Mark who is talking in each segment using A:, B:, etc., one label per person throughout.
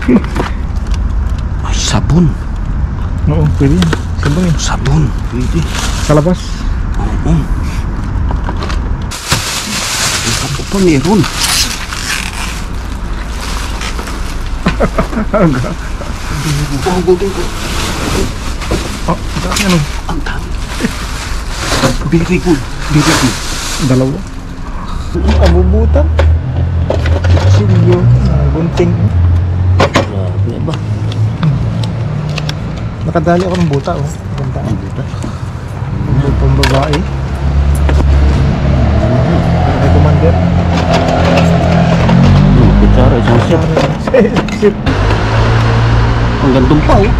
A: Ay, sabon.
B: Oo, pwede yan. Sabon eh.
A: Sabon. Pwede.
B: Sa labas.
A: Oo. Ako pa meron. Bubutin ko.
B: Oh, dami ano?
A: Ang dami. Very good. Very good.
B: Dalawa. Abubutan. Silyo. Gunting.
A: Grabe ba?
B: Nakadali ako ng buta oh. Ganda.
A: Ang buta.
B: Butang babae. May commander.
A: Kutsara, isang set.
B: Sip.
A: Ang gandong pa oh.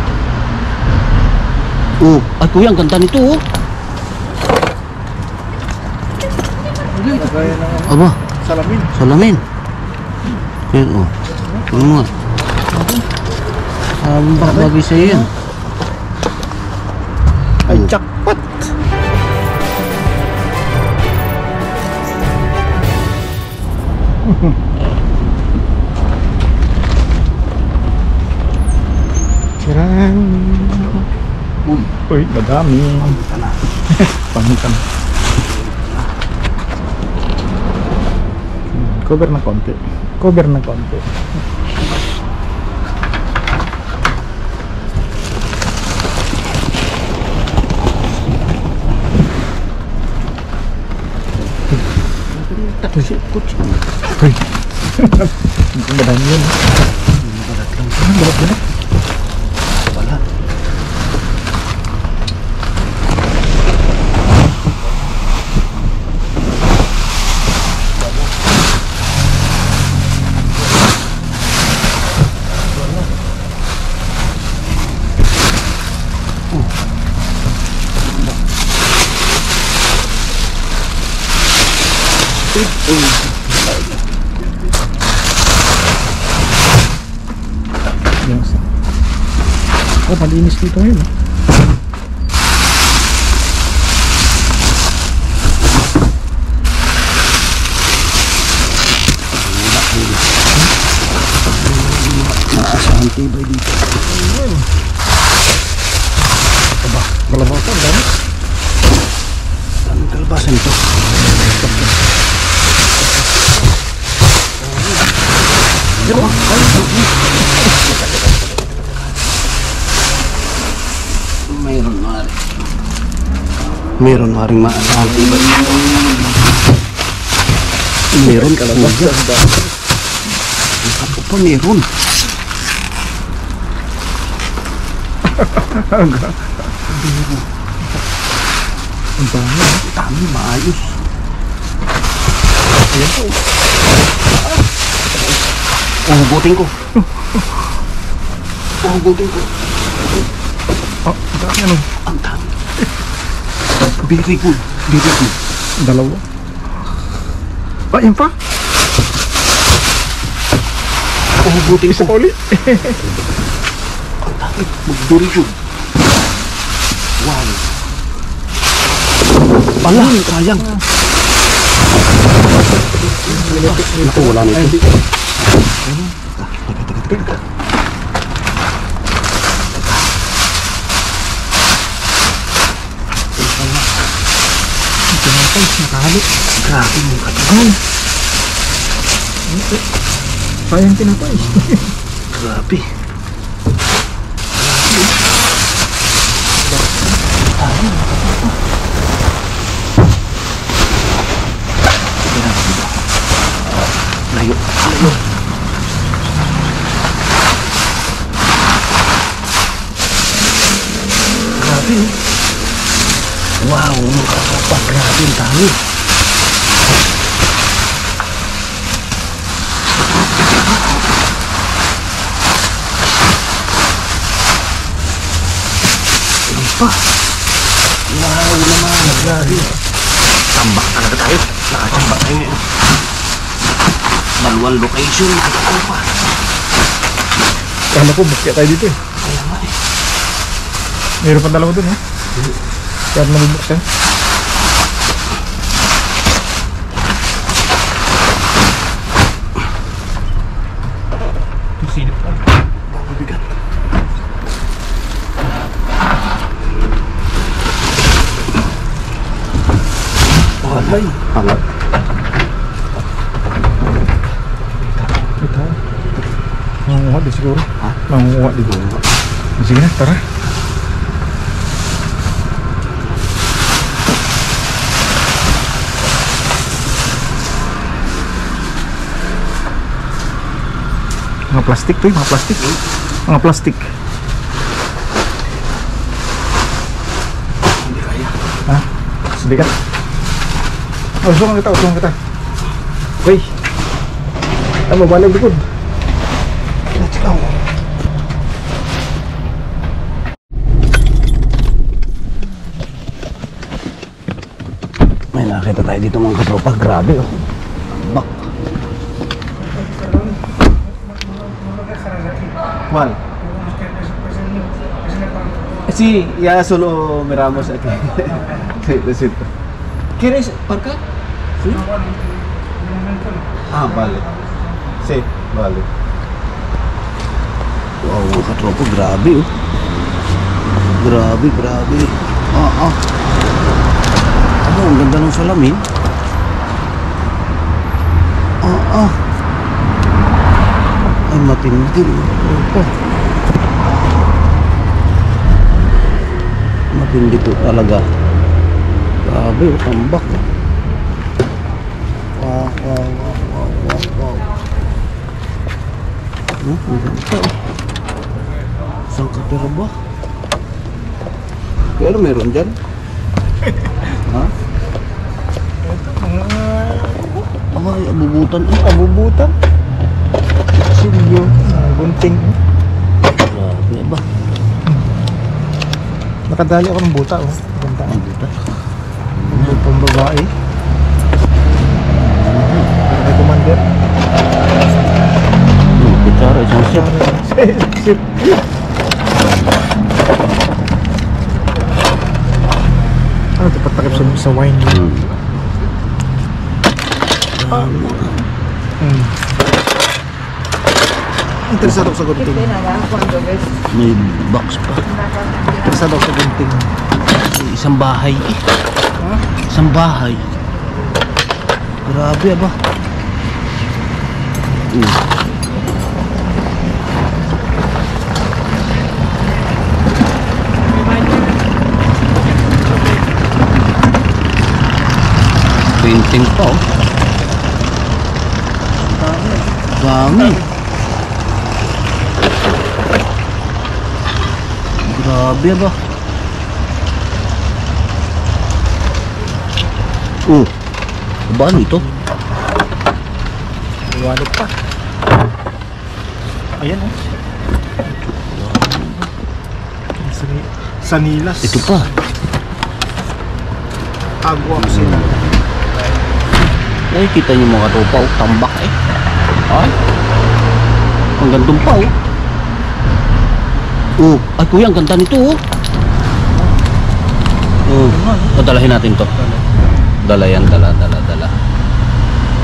A: Oh, ay kuya, ang ganda nito oh.
B: Lagay ng ano,
A: Aba,
B: salamin.
A: salamin. Yan oh. Ano nga? Sambak bagay sa'yo yan.
B: Ay, jackpot. Sirang. Uy, madami. Pangitan. Cover na konti. Cover na konti. Uy. Madami yun.
A: Balat lang.
B: Balat.
A: Balat.
B: Yes. Oh, malinis dito ngayon.
A: Naasahan tibay dito.
B: Aba, kalabasan, dami.
A: Ang kalabasan ito. Meron maring maasahan tibay. Meron kalabasan. Ako pa meron.
B: Ang dami.
A: Dami, maayos.
B: Ayan po.
A: Uhugutin ko. Uhugutin ko.
B: Oh, ang dami ano.
A: Ang dami. Very good. Very good.
B: Dalawa. Ah, yan pa.
A: Uhugutin
B: Isa
A: ko.
B: pa ulit.
A: Ang dami. Magduri yun. Wow. Ala, sayang. Naku, wala na ito.
B: Tinapay, nakahalik.
A: Grabe yung katagal.
B: Sayang tinapay.
A: Grabe. Layo, layo. Grabe. Wow, nakakapa. Grabe ang dami. Pa. Wow naman, grabe. Tambak talaga tayo. Nakatambak tayo ngayon. Dalawang location, nakatambak pa.
B: Kala ko, bakit tayo dito eh.
A: Kaya nga eh.
B: Mayroon pa dalawa dun eh. Kaya nabubuksan. Silip pa.
A: bigat. Palay. Alat.
B: Ito. Mangunguha din siguro.
A: Ha?
B: Mangunguha din. Sige na, tara. Mga plastik to, mga plastik. Mga plastik.
A: Hindi kaya.
B: Ha? Sedikit. Oh, usungan kita, usungan kita. Wait. Tama, balik likod.
A: Let's go. May nakita tayo dito mga katropa. Grabe oh. Bak. ¿Cuál? Sí, ya solo miramos aquí. Sí, lo siento. ¿Quieres parcar? Sí. Ah, vale. Sí, vale. Wow, mga katropa, grabe oh. Grabe, grabe. Ano, ang ganda ng salamin. Ay, matindi. Opo. Matindi po talaga. Grabe, tambak. Wow. Ang ganda oh. Saan ka tira ba? Pero meron dyan. Ha? Ay, abubutan.
B: Abubutan. Silyo. Gunting.
A: Grabe ba?
B: Nakadali ako ng buta, oh. Ganda.
A: Ang buta.
B: Pang babae. May commander.
A: Kutsara, isang sip.
B: Sip. Ano ito patakip sa wine? Interesado ako sa gunting.
A: May box pa.
B: Interesado ako sa gunting.
A: Isang bahay eh. Isang bahay. Grabe ba? Painting pa oh. Dami. Grabe ba? Ba ano ito?
B: Iwanit pa. Ayan oh. Sanilas.
A: Ito pa.
B: Agua sila.
A: Nakikita niyo mga tropa oh, tambak eh. Ay. Ang gandong pa oh. Ay kuya, ang ganda nito oh. Padalahin natin to. Dala yan, dala.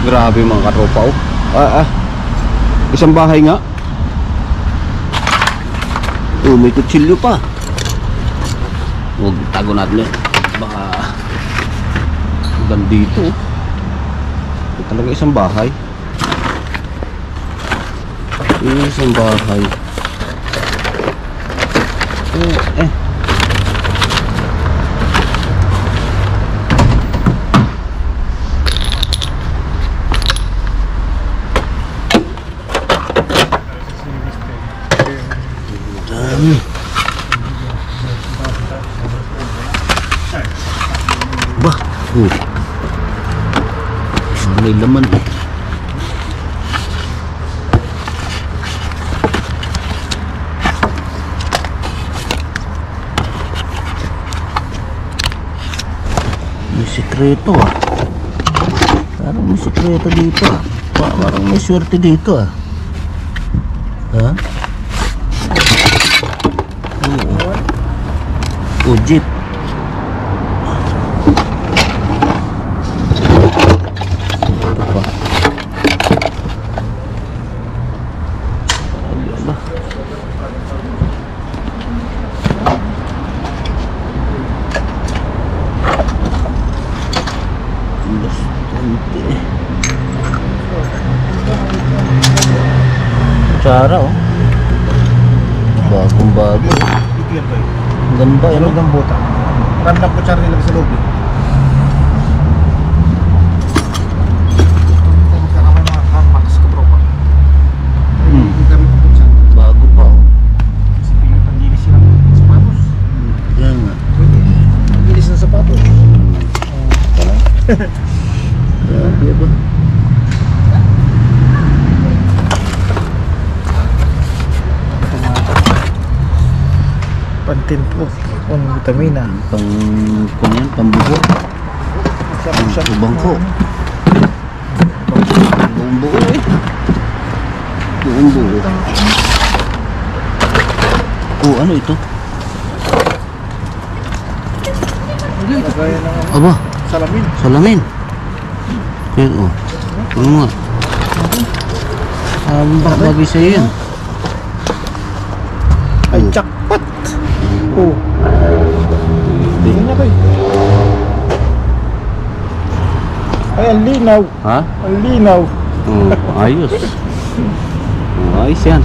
A: Grabe mga katropa oh. Isang bahay nga. May kutsilyo pa. Huwag tago natin eh. Baka hanggang dito oh. Ito talaga isang bahay. Isang bahay. Dami. Bah, may laman. May sikreto ah. Parang may sikreto dito ah. Parang may swerte dito ah. Ha? Jeep. Ito pa. kutsara oh. Bagong bago.
B: Ito yan ba?
A: Ang ganda
B: Ano
A: yun.
B: ng buta? Marami lang kutsara nila sa loob. Magkakamay mga handmax ko tropa. Hindi kami kutsara.
A: Bago pa oh.
B: Kasi tingnan paglinis sila ng sapatos.
A: Yan nga.
B: Paglinis ng sapatos.
A: Grabe ba?
B: Pantinpo. Kung vitamina.
A: Pang kung yan, pambuho. Ubang ko. Buong buo eh. Buong buo. Oh, ano ito?
B: Lagayan ng
A: Aba,
B: salamin.
A: salamin. Yan oh. Ano nga? Baka bagay sa'yo yan.
B: Ay, jackpot! Oh. Tingnan na kayo. Ay, ang linaw.
A: Ha?
B: Ang linaw.
A: Ayos. Ayos yan.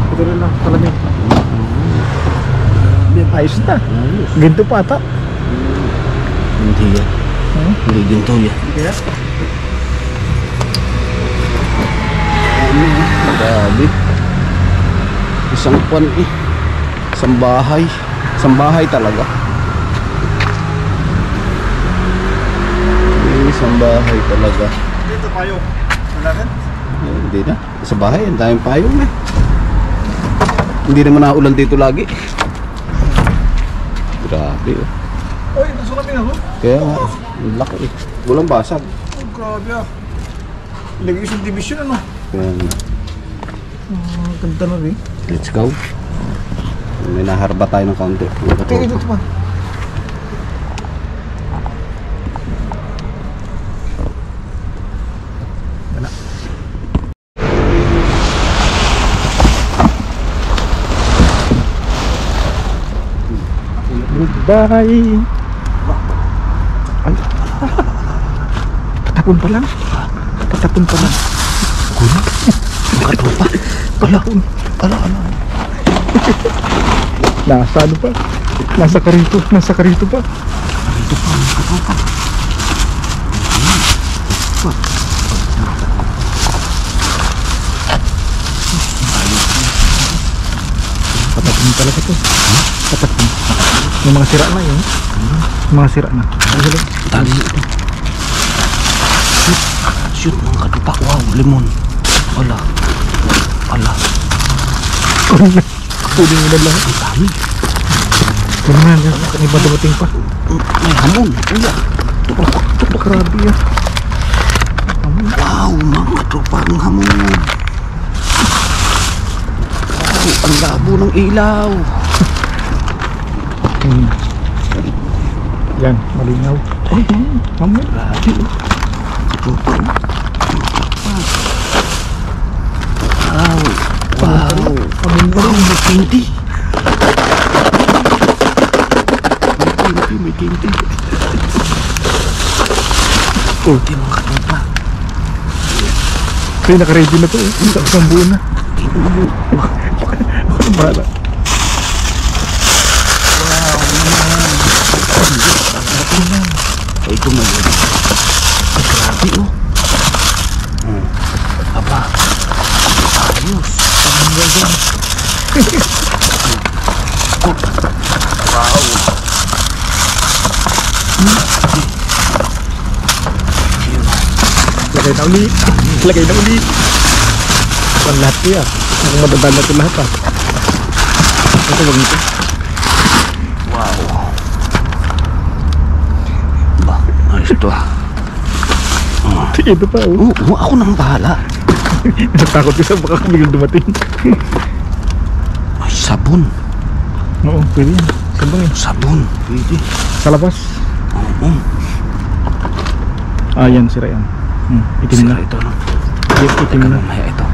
B: Ito rin lang, talamin. Ayos na.
A: Ayos.
B: Ganito pa ata.
A: Hindi yan. Hindi ginto yan.
B: Kaya?
A: Grabe. Isang kwan eh. Isang bahay. Isang bahay talaga. Isang bahay talaga.
B: Dito tayo. Wala rin?
A: Hindi na. Sa bahay, ang daming payong eh. Hindi naman naulan dito lagi. Grabe oh.
B: Ay, nasalamin ako.
A: Kaya nga, ang laki eh. Walang basag.
B: Oh, grabe ah. Ilagay isang division ano.
A: Kaya nga,
B: Ganda na rin.
A: let's go. May naharba tayo ng kaunti.
B: Tingnan ito pa. Wala. Goodbye. Ay. Patapon pa lang. Patapon pa lang.
A: Kuya, makatropa.
B: Patapon.
A: Ala.
B: Nasa ano pa? Nasa karito. Nasa karito pa. Patapon talaga to. Patapon. Yung mga sira na yun. Yung mga sira na.
A: Tali ito. Shoot mga katropa. Wow, limon. Ala.
B: Kunin mo na lang.
A: Ang dami.
B: Kunin mo na lang. Iba dumating pa.
A: May hamon. Kuya.
B: Grabe yan.
A: Wow, mga katropa. Ang hamon. Wow, ang labo ng ilaw.
B: Yan, malinaw. Ay, mamaya.
A: Grabe oh. Katropa oh. Wow. Wow, may kinti. May kinti.
B: Oh,
A: Hindi mga katropa.
B: kaya naka-ready na to eh. Isang buo na. Bahala.
A: Ay, ito may grabe oh. Aba. Ayos. Wow.
B: Lagay na ulit. Lagay na ulit. Ang lahat ko yan. Kung madadala na ito lahat ah. Ito wag ito.
A: Wow. Ba, ayos to ah.
B: Ito pa oh.
A: Ako nang bahala.
B: Natakot ko sa baka biglang dumating.
A: Ay, sabon.
B: Oo, pwede yan. Sabang eh.
A: Sabon. Pwede.
B: Sa labas.
A: Oo.
B: Ah, yan. Sira yan. Itim na.
A: Sira ito no.
B: Yes, itim
A: Teka
B: na.
A: mamaya ito.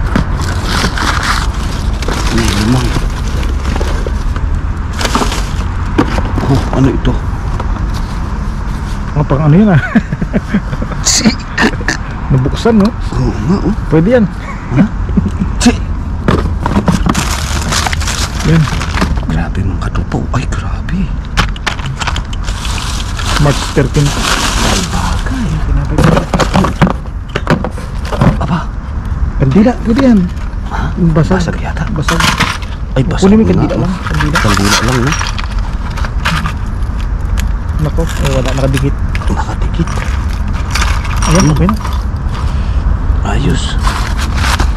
A: May limon. Oh, ano ito?
B: Mga pang ano yun ah. Nabuksan no?
A: Oo nga oh.
B: Pwede yan.
A: Ha?
B: Yan.
A: Grabe mga katupaw. Ay, grabe.
B: March 13 pa.
A: Bagay.
B: Pinapay ko.
A: Aba.
B: Kandila. Pwede yan. Basag.
A: Basag yata.
B: Basag.
A: Ay, basag
B: Kunin mo yung
A: na,
B: kandila
A: oh.
B: lang. Kandila.
A: Kandila lang, no?
B: Nako. Wala nakadikit.
A: Nakadikit.
B: Ayan, okay na.
A: Ayos.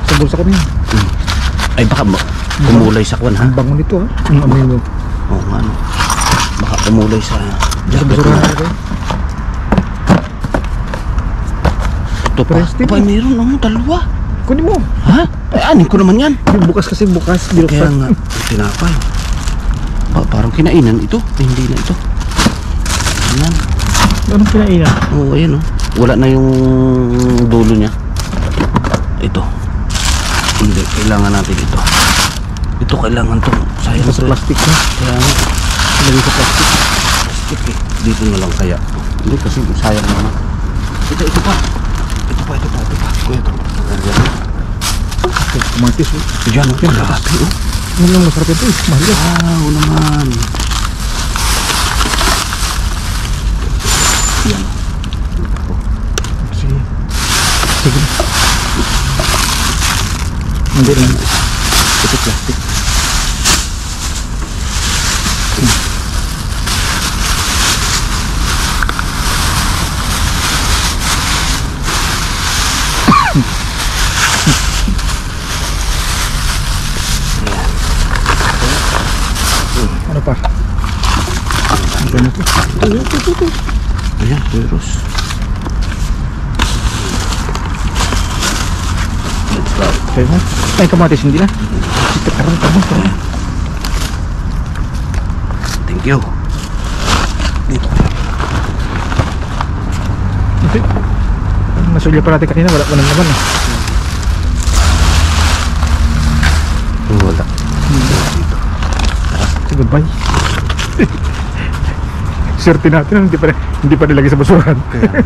B: Sa bulsa ko na yun.
A: Ay, baka kumulay sa kwan, ha?
B: Ang bango nito ha. Ang amoy mo.
A: Oo nga, no? Baka kumulay sa
B: Sa basurahan na kayo.
A: Ito pa.
B: Prestige.
A: Aba, mayroon, oh, dalawa.
B: Kunin mo.
A: Ha? Ay, anin ko naman yan.
B: Yung bukas kasi bukas.
A: Kaya
B: Binuksan.
A: nga, tinapay. Parang kinainan ito. Ay, hindi na ito. Ayan.
B: Anong kinainan?
A: Oo, ayan, oh. Wala na yung dulo niya. Ito. Hindi, kailangan natin ito. Ito kailangan to. Sayang
B: Sa
A: to.
B: plastic na.
A: Kaya nga.
B: Lagay sa plastic.
A: Plastic eh. Dito na lang kaya. Hindi kasi sayang naman. Ito pa. Ito pa. Kuya, ito. Ayan.
B: Kumantis eh.
A: Diyan, oh. Grabe, oh.
B: Ano lang masarap ito eh. Mahal yan.
A: Wow naman. Yan.
B: Sige. Sige. Hindi lang.
A: Ito plastic.
B: Ano pa? Ang ganito. Ito.
A: Ayan, virus. Let's go.
B: Kaya mo. Ay, kamatis hindi na. Tarong.
A: Thank you. Dito.
B: Ito. Nasulya pa natin kanina. Walang naman eh.
A: Wala. Dito.
B: So, goodbye. Swerte natin. Hindi pa nilagay sa basurahan.
A: Kaya